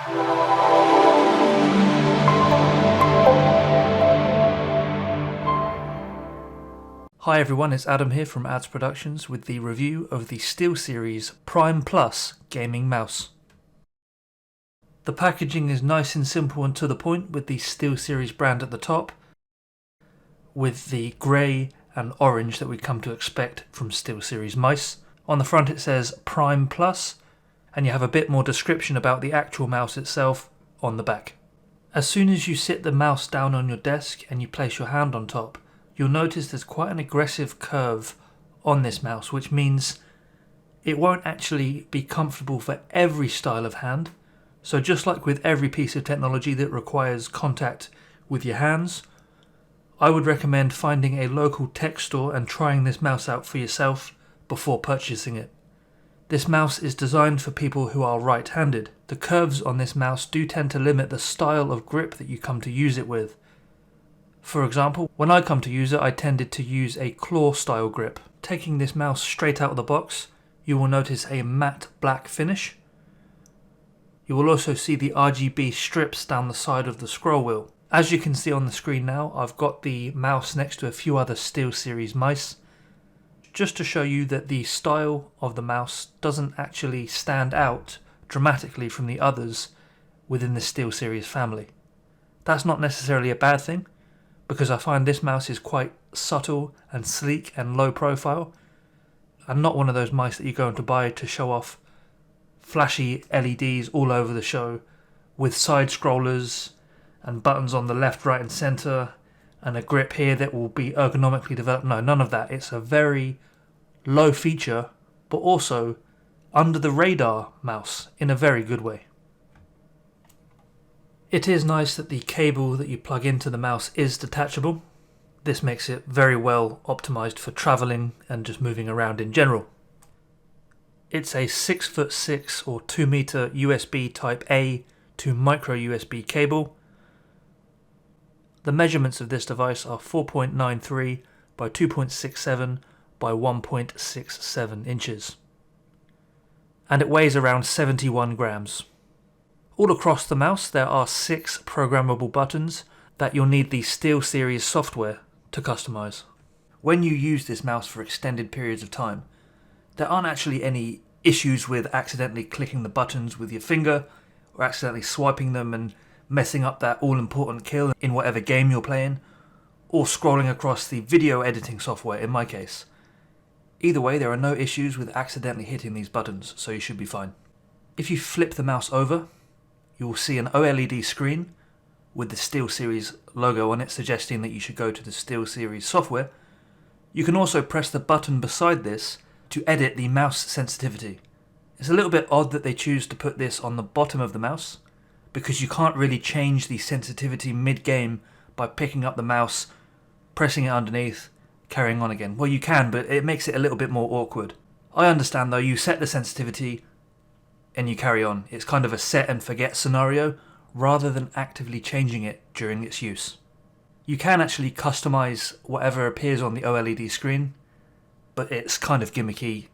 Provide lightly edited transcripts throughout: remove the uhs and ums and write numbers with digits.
Hi everyone, it's Adam here from Ads Productions with the review of the SteelSeries Prime Plus gaming mouse. The packaging is nice and simple and to the point, with the SteelSeries brand at the top, with the grey and orange that we come to expect from SteelSeries mice. On the front it says Prime Plus, and you have a bit more description about the actual mouse itself on the back. As soon as you sit the mouse down on your desk and you place your hand on top, you'll notice there's quite an aggressive curve on this mouse, which means it won't actually be comfortable for every style of hand. So just like with every piece of technology that requires contact with your hands, I would recommend finding a local tech store and trying this mouse out for yourself before purchasing it. This mouse is designed for people who are right-handed. The curves on this mouse do tend to limit the style of grip that you come to use it with. For example, when I come to use it, I tended to use a claw style grip. Taking this mouse straight out of the box, you will notice a matte black finish. You will also see the RGB strips down the side of the scroll wheel. As you can see on the screen now, I've got the mouse next to a few other SteelSeries mice, just to show you that the style of the mouse doesn't actually stand out dramatically from the others within the SteelSeries family. That's not necessarily a bad thing, because I find this mouse is quite subtle and sleek and low profile, and not one of those mice that you're going to buy to show off flashy LEDs all over the show with side scrollers and buttons on the left, right and centre and a grip here that will be ergonomically developed. No, none of that. It's a very low feature but also under the radar mouse in a very good way. It is nice that the cable that you plug into the mouse is detachable. This makes it very well optimized for traveling and just moving around in general. It's a 6'6" or 2 meter USB Type A to micro USB cable. The measurements of this device are 4.93 by 2.67 by 1.67 inches. And it weighs around 71 grams. All across the mouse there are 6 programmable buttons that you'll need the SteelSeries software to customize. When you use this mouse for extended periods of time, there aren't actually any issues with accidentally clicking the buttons with your finger or accidentally swiping them and messing up that all-important kill in whatever game you're playing, or scrolling across the video editing software in my case. Either way, there are no issues with accidentally hitting these buttons, so you should be fine. If you flip the mouse over, you will see an OLED screen with the SteelSeries logo on it, suggesting that you should go to the SteelSeries software. You can also press the button beside this to edit the mouse sensitivity. It's a little bit odd that they choose to put this on the bottom of the mouse, because you can't really change the sensitivity mid-game by picking up the mouse, pressing it underneath, carrying on again. Well, you can, but it makes it a little bit more awkward. I understand though, you set the sensitivity and you carry on. It's kind of a set and forget scenario rather than actively changing it during its use. You can actually customize whatever appears on the OLED screen, but it's kind of gimmicky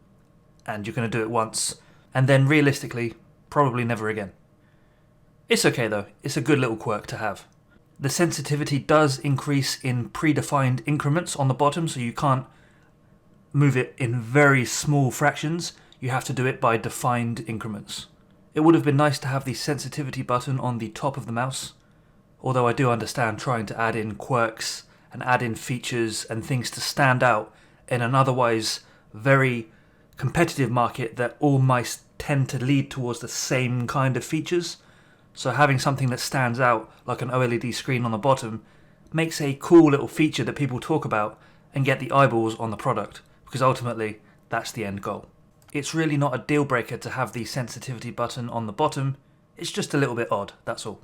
and you're going to do it once and then realistically probably never again. It's okay though, it's a good little quirk to have. The sensitivity does increase in predefined increments on the bottom, so you can't move it in very small fractions. You have to do it by defined increments. It would have been nice to have the sensitivity button on the top of the mouse, although I do understand trying to add in quirks and add in features and things to stand out in an otherwise very competitive market that all mice tend to lead towards the same kind of features. So having something that stands out, like an OLED screen on the bottom, makes a cool little feature that people talk about and get the eyeballs on the product, because ultimately that's the end goal. It's really not a deal breaker to have the sensitivity button on the bottom, it's just a little bit odd, that's all.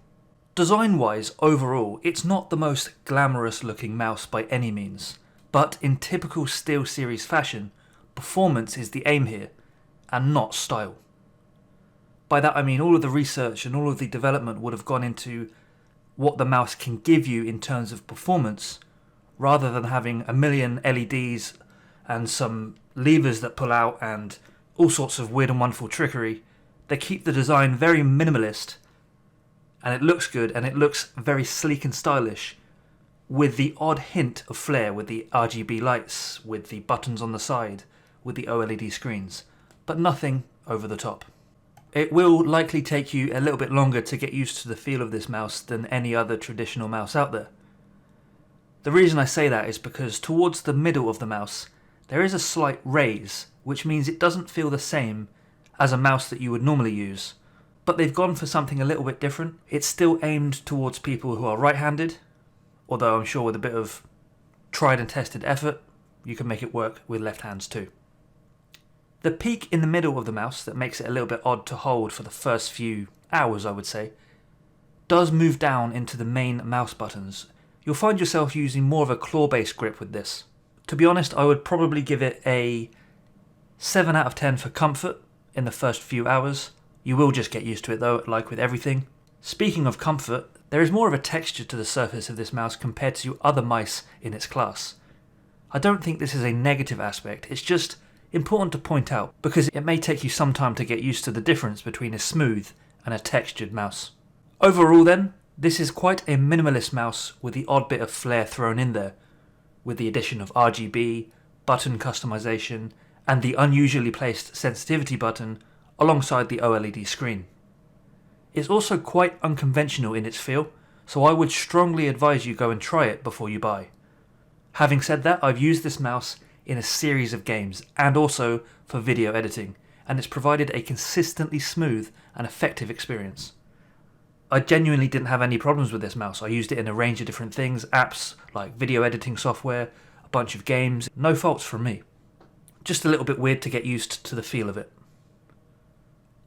Design wise, overall, it's not the most glamorous looking mouse by any means, but in typical SteelSeries fashion, performance is the aim here, and not style. By that I mean all of the research and all of the development would have gone into what the mouse can give you in terms of performance, rather than having a million LEDs and some levers that pull out and all sorts of weird and wonderful trickery. They keep the design very minimalist and it looks good, and it looks very sleek and stylish, with the odd hint of flair with the RGB lights, with the buttons on the side, with the OLED screens, but nothing over the top. It will likely take you a little bit longer to get used to the feel of this mouse than any other traditional mouse out there. The reason I say that is because towards the middle of the mouse, there is a slight raise, which means it doesn't feel the same as a mouse that you would normally use. But they've gone for something a little bit different. It's still aimed towards people who are right-handed, although I'm sure with a bit of tried and tested effort, you can make it work with left hands too. The peak in the middle of the mouse that makes it a little bit odd to hold for the first few hours, I would say, does move down into the main mouse buttons. You'll find yourself using more of a claw-based grip with this. To be honest, I would probably give it a 7 out of 10 for comfort in the first few hours. You will just get used to it though, like with everything. Speaking of comfort, there is more of a texture to the surface of this mouse compared to other mice in its class. I don't think this is a negative aspect, it's just important to point out because it may take you some time to get used to the difference between a smooth and a textured mouse. Overall then, this is quite a minimalist mouse with the odd bit of flair thrown in there, with the addition of RGB, button customization, and the unusually placed sensitivity button alongside the OLED screen. It's also quite unconventional in its feel, so I would strongly advise you go and try it before you buy. Having said that, I've used this mouse in a series of games and also for video editing, and it's provided a consistently smooth and effective experience. I genuinely didn't have any problems with this mouse. I used it in a range of different things, apps like video editing software, a bunch of games, no faults from me. Just a little bit weird to get used to the feel of it.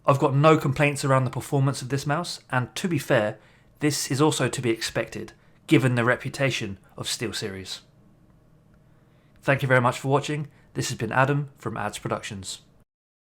I've got no complaints around the performance of this mouse, and to be fair, this is also to be expected, given the reputation of SteelSeries. Thank you very much for watching. This has been Adam from Ads Productions.